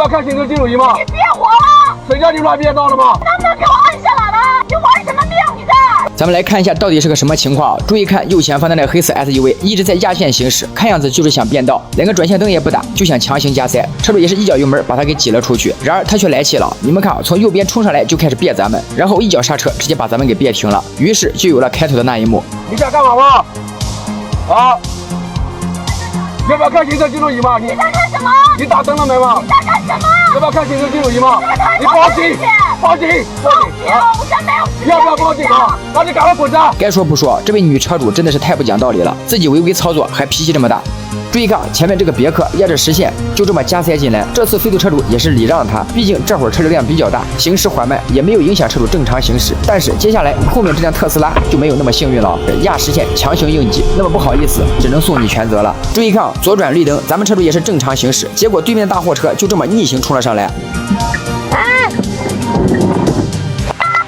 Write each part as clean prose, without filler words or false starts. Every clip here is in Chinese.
要看行车记录仪吗？你别火了！谁叫你乱变道了吗？能不能给我按下来了？你玩什么命你在？咱们来看一下到底是个什么情况。注意看右前方的那个黑色 SUV 一直在压线行驶，看样子就是想变道，连个转向灯也不打，就想强行加塞。车主也是一脚油门把他给挤了出去，然而他却来气了。你们看，从右边冲上来就开始别咱们，然后一脚刹车，直接把咱们给别停了。于是就有了开头的那一幕。你想干嘛吗？啊？要不要看行车记录仪吗？你在干什么？你打灯了没吗？你在干什么？要不要看行车记录仪吗？你报警！报警！报警！啊！我真没有时间。要不要报警啊？那你赶快滚蛋！该说不说，这位女车主真的是太不讲道理了，自己违规操作还脾气这么大。注意看前面这个别克压着实线，就这么加塞进来。这次飞度车主也是礼让他，毕竟这会儿车流量比较大，行驶缓慢也没有影响车主正常行驶。但是接下来后面这辆特斯拉就没有那么幸运了，压实线强行应急，那么不好意思，只能送你全责了。注意看左转绿灯，咱们车主也是正常行驶，结果对面的大货车就这么逆行冲了上来。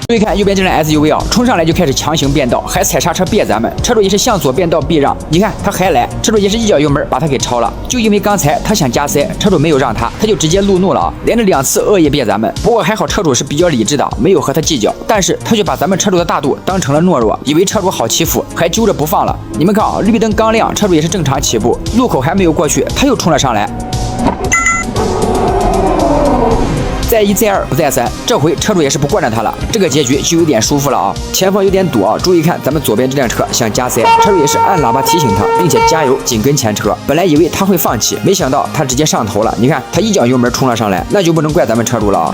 注意看右边这辆 SUV 啊，冲上来就开始强行变道，还踩刹车别咱们。车主也是向左变道避让，你看他还来，车主也是一脚油门把他给超了。就因为刚才他想加塞，车主没有让他，他就直接路怒了啊，连着2次恶意别咱们。不过还好车主是比较理智的，没有和他计较，但是他却把咱们车主的大度当成了懦弱，以为车主好欺负，还揪着不放了。你们看啊，绿灯刚亮，车主也是正常起步，路口还没有过去，他又冲了上来。再一再二不再三，这回车主也是不惯着他了，这个结局就有点舒服了啊！前方有点堵啊，注意看咱们左边这辆车想加塞，车主也是按喇叭提醒他，并且加油紧跟前车。本来以为他会放弃，没想到他直接上头了。你看他一脚油门冲了上来，那就不能怪咱们车主了啊！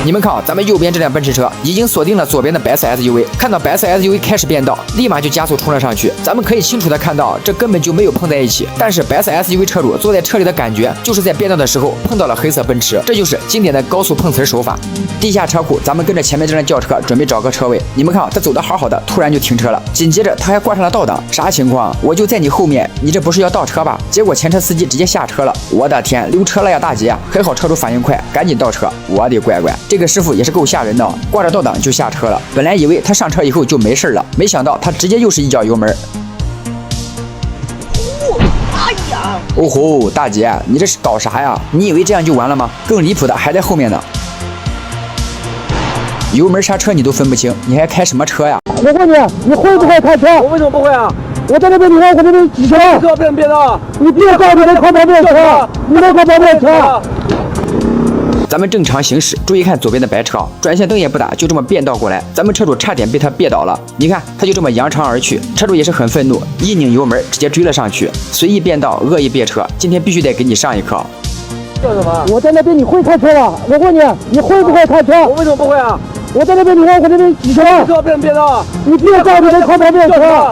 你们看啊，咱们右边这辆奔驰车已经锁定了左边的白色 SUV， 看到白色 SUV 开始变道，立马就加速冲了上去。咱们可以清楚的看到，这根本就没有碰在一起。但是白色 SUV 车主坐在车里的感觉，就是在变道的时候碰到了黑色奔驰，这就是经典的高速碰瓷手法。地下车库，咱们跟着前面这辆轿车准备找个车位。你们看，他走的好好的，突然就停车了，紧接着他还挂上了倒档，啥情况？我就在你后面，你这不是要倒车吧？结果前车司机直接下车了，我的天，溜车了呀大姐！还好车主反应快，赶紧倒车。我的乖乖，这个师傅也是够吓人的，挂着倒档就下车了。本来以为他上车以后就没事了，没想到他直接又是一脚油门。哎呀！哦吼，大姐，你这是搞啥呀？你以为这样就完了吗？更离谱的还在后面呢。油门刹车你都分不清，你还开什么车呀？我问你，你会不会开车？我为什么不会啊？我在那边，你看我这边几车？这个被人变道啊！你别告诉我靠旁边车，你别靠旁边车。咱们正常行驶，注意看左边的白车，转向灯也不打，就这么变道过来，咱们车主差点被他别倒了。你看，他就这么扬长而去，车主也是很愤怒，一拧油门直接追了上去，随意变道，恶意别车，今天必须得给你上一课。叫什么？我在那边，你会开车吗？我问你，你会不会开车？我为什么不会啊？我在那边，你看我这边几车？这个被人变道啊！你别告诉我靠旁边车。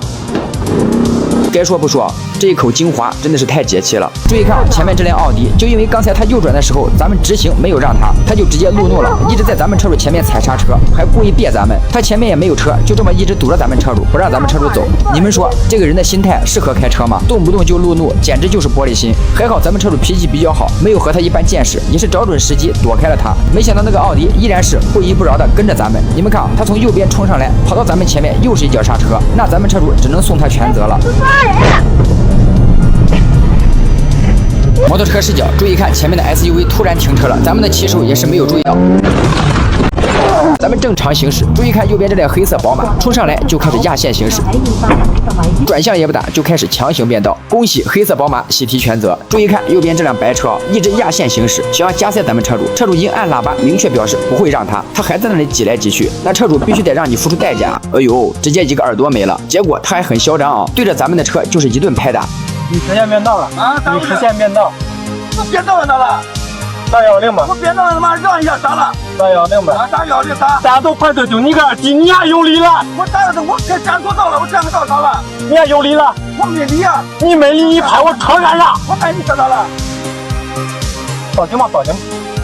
该说不说，这一口精华真的是太解气了。注意看前面这辆奥迪，就因为刚才他右转的时候，咱们直行没有让他，他就直接路怒了，一直在咱们车主前面踩刹车，还故意别咱们。他前面也没有车，就这么一直堵着咱们车主，不让咱们车主走。你们说这个人的心态适合开车吗？动不动就路怒，简直就是玻璃心。还好咱们车主脾气比较好，没有和他一般见识，也是找准时机躲开了他。没想到那个奥迪依然是不依不饶的跟着咱们。你们看，他从右边冲上来，跑到咱们前面又是一脚刹车，那咱们车主只能送他全责了。摩托车视角，注意看前面的 SUV 突然停车了，咱们的骑手也是没有注意到。咱们正常行驶，注意看右边这辆黑色宝马冲上来就开始压线行驶，转向也不打就开始强行变道。恭喜黑色宝马喜提全责。注意看右边这辆白车一直压线行驶，想要加塞咱们车主，车主已经按喇叭明确表示不会让他，他还在那里挤来挤去，那车主必须得让你付出代价。哎呦，直接一个耳朵没了。结果他还很嚣张啊，对着咱们的车就是一顿拍打。你实现变道了啊！你实现变道，我变道了咋了？大摇令吧！我变道了他妈让一下咋了？大摇令吧！啊，啥摇令啥？咱都快走，就你个二弟，你还有理了？我咋了？我该占错道了，我占个道咋了？你还有理了？我没理啊！你没理，你拍我车干啥？我拍你车咋了？报警吧，报警！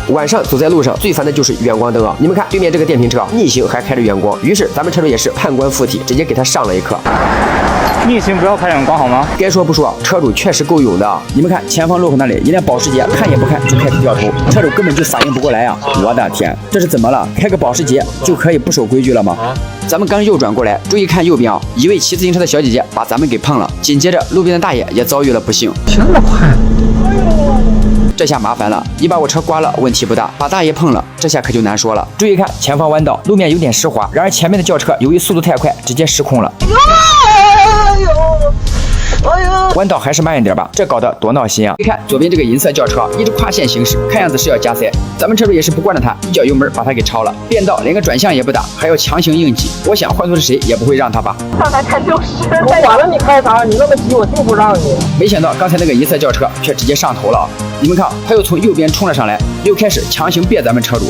晚上走在路上最烦的就是远光灯啊！你们看对面这个电瓶车逆行还开着远光，于是咱们车主也是判官附体，直接给他上了一课。逆行不要开远光好吗？该说不说，车主确实够勇的啊！你们看前方路口那里一辆保时捷，看也不看就开始掉头，车主根本就反应不过来啊！我的天，这是怎么了？开个保时捷就可以不守规矩了吗？咱们刚右转过来，注意看右边啊！一位骑自行车的小姐姐把咱们给碰了，紧接着路边的大爷也遭遇了不幸。停得快！这下麻烦了，你把我车刮了问题不大，把大爷碰了，这下可就难说了。注意看，前方弯道，路面有点湿滑，然而前面的轿车由于速度太快，直接失控了。弯道还是慢一点吧，这搞得多闹心啊！你看左边这个银色轿车一直跨线行驶，看样子是要加塞，咱们车主也是不惯着他，一脚油门把他给超了，变道连个转向也不打，还要强行硬挤，我想换做是谁也不会让他吧。上来才60，我管了你开啥，你那么急我就不让你。没想到刚才那个银色轿车却直接上头了啊！你们看，他又从右边冲了上来，又开始强行别咱们车主。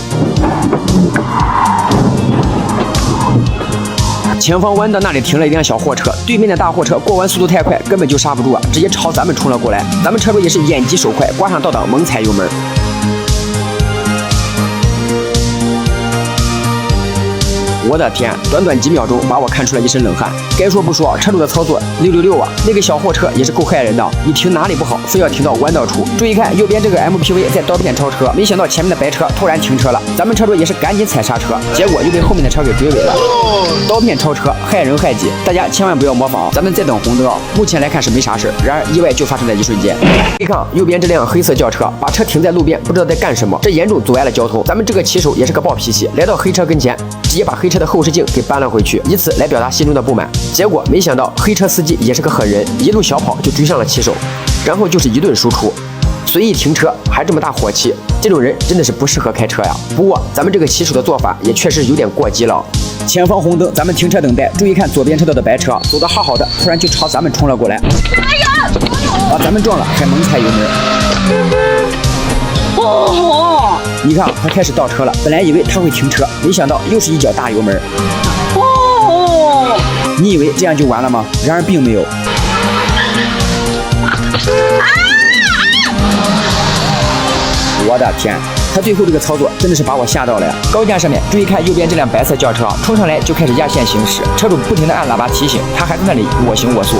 前方弯道那里停了一辆小货车，对面的大货车过弯速度太快，根本就刹不住啊，直接朝咱们冲了过来。咱们车主也是眼疾手快，挂上倒档猛踩油门。我的天，短短几秒钟把我看出了一身冷汗。该说不说，车主的操作666啊！那个小货车也是够害人的，你停哪里不好，非要停到弯道处。注意看，右边这个 MPV 在刀片超车，没想到前面的白车突然停车了，咱们车主也是赶紧踩刹车，结果又被后面的车给追尾了。刀片超车，害人害己，大家千万不要模仿。咱们再等红灯啊！目前来看是没啥事，然而意外就发生在一瞬间。你看右边这辆黑色轿车，把车停在路边，不知道在干什么，这严重阻碍了交通。咱们这个骑手也是个暴脾气，来到黑车跟前，直接把黑车的后视镜给搬了回去，以此来表达心中的不满。结果没想到黑车司机也是个狠人，一路小跑就追上了骑手，然后就是一顿输出，随意停车还这么大火气，这种人真的是不适合开车呀。不过咱们这个骑手的做法也确实有点过激了。前方红灯，咱们停车等待。注意看左边车道的白车走得好好的，突然就朝咱们冲了过来，把咱们撞了，还猛踩油门。你看他开始倒车了，本来以为他会停车，没想到又是一脚大油门。你以为这样就完了吗？然而并没有。我的天，他最后这个操作真的是把我吓到了呀！高架上面，注意看右边这辆白色轿车冲上来就开始压线行驶，车主不停地按喇叭提醒，他还在那里我行我素。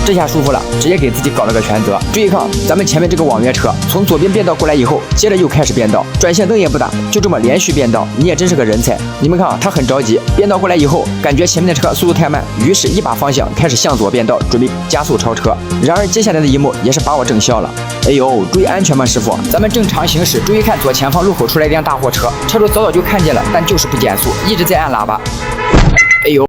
这下舒服了，直接给自己搞了个全责。注意看，咱们前面这个网约车从左边变道过来以后，接着又开始变道，转向灯也不打，就这么连续变道，你也真是个人才。你们看啊，他很着急，变道过来以后，感觉前面的车速度太慢，于是一把方向开始向左变道，准备加速超车。然而接下来的一幕也是把我整笑了。哎呦，注意安全嘛，师傅！咱们正常行驶，注意看左前方路口出来一辆大货车，车主早早就看见了，但就是不减速，一直在按喇叭。哎呦！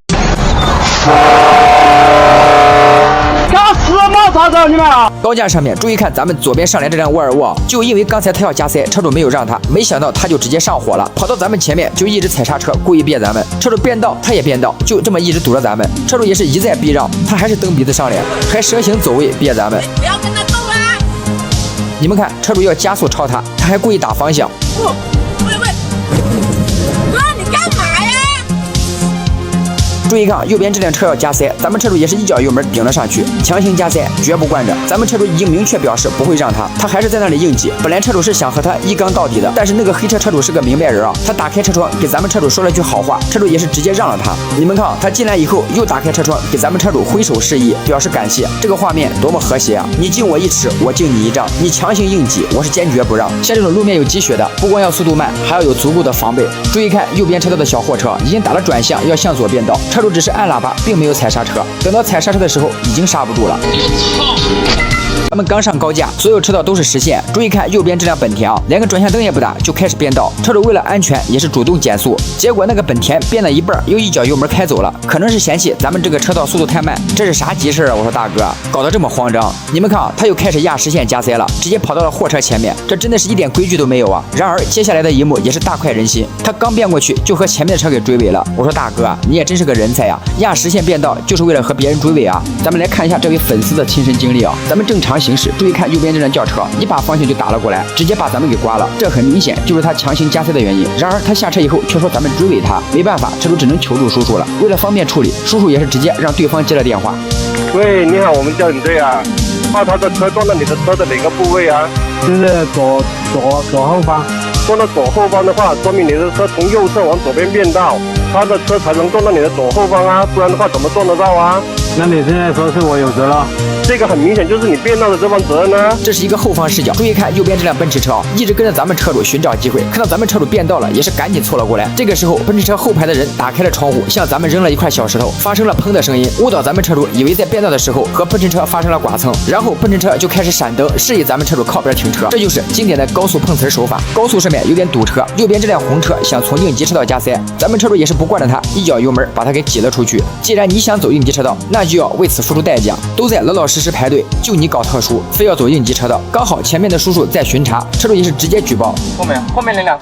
咋着你们啊？高架上面，注意看咱们左边上来这辆沃尔沃，就因为刚才他要加塞，车主没有让他，没想到他就直接上火了，跑到咱们前面就一直踩刹车，故意别咱们。车主变道，他也变道，就这么一直堵着咱们。车主也是一再避让，他还是蹬鼻子上脸，还蛇形走位别咱们。不要跟他斗啦！你们看，车主要加速超他，他还故意打方向。喂，哥，你干嘛呀？注意看，右边这辆车要加塞，咱们车主也是一脚油门顶了上去，强行加塞，绝不惯着。咱们车主已经明确表示不会让他，他还是在那里硬挤。本来车主是想和他一杠到底的，但是那个黑车车主是个明白人啊，他打开车窗给咱们车主说了句好话，车主也是直接让了他。你们看，他进来以后又打开车窗给咱们车主挥手示意，表示感谢。这个画面多么和谐啊！你敬我1尺，我敬你1丈，你强行硬挤，我是坚决不让。像这种路面有积雪的，不光要速度慢，还要有足够的防备。注意看右边车道的小货车已经打了转向，要向左变道，车主只是按喇叭，并没有踩刹车。等到踩刹车的时候，已经刹不住了。他们刚上高架，所有车道都是实线。注意看右边这辆本田啊，连个转向灯也不打就开始变道。车主为了安全也是主动减速，结果那个本田变了一半，又一脚油门开走了。可能是嫌弃咱们这个车道速度太慢，这是啥急事啊？我说大哥，搞得这么慌张。你们看啊，他又开始压实线加塞了，直接跑到了货车前面，这真的是一点规矩都没有啊！然而接下来的一幕也是大快人心，他刚变过去就和前面的车给追尾了。我说大哥，你也真是个人才呀！压实线变道就是为了和别人追尾啊！咱们来看一下这位粉丝的亲身经历啊！咱们正常行驶，注意看右边这辆轿车，一把方向就打了过来，直接把咱们给刮了。这很明显就是他强行加塞的原因。然而他下车以后却说咱们追尾他，没办法，车主只能求助叔叔了。为了方便处理，叔叔也是直接让对方接了电话。喂，你好，我们交警队啊，怕他的车撞到你的车的哪个部位啊？就是左后方。撞到左后方的话，说明你的车从右侧往左边变道，他的车才能撞到你的左后方啊，不然的话怎么撞得到啊？那你现在说是我有责了？这个很明显就是你变道的这方责任呢。这是一个后方视角，注意看右边这辆奔驰车啊，一直跟着咱们车主寻找机会，看到咱们车主变道了，也是赶紧凑了过来。这个时候，奔驰车后排的人打开了窗户，向咱们扔了一块小石头，发生了砰的声音，误导咱们车主以为在变道的时候和奔驰车发生了剐蹭，然后奔驰车就开始闪灯，示意咱们车主靠边停车，这就是经典的高速碰瓷手法。高速上面有点堵车，右边这辆红车想从应急车道加塞，咱们车主也是不惯着他，一脚油门把他给挤了出去。既然你想走应急车道，那就要为此付出代价。都在老老实实排队，就你搞特殊，非要走应急车道，刚好前面的叔叔在巡查，车主也是直接举报。后面那辆。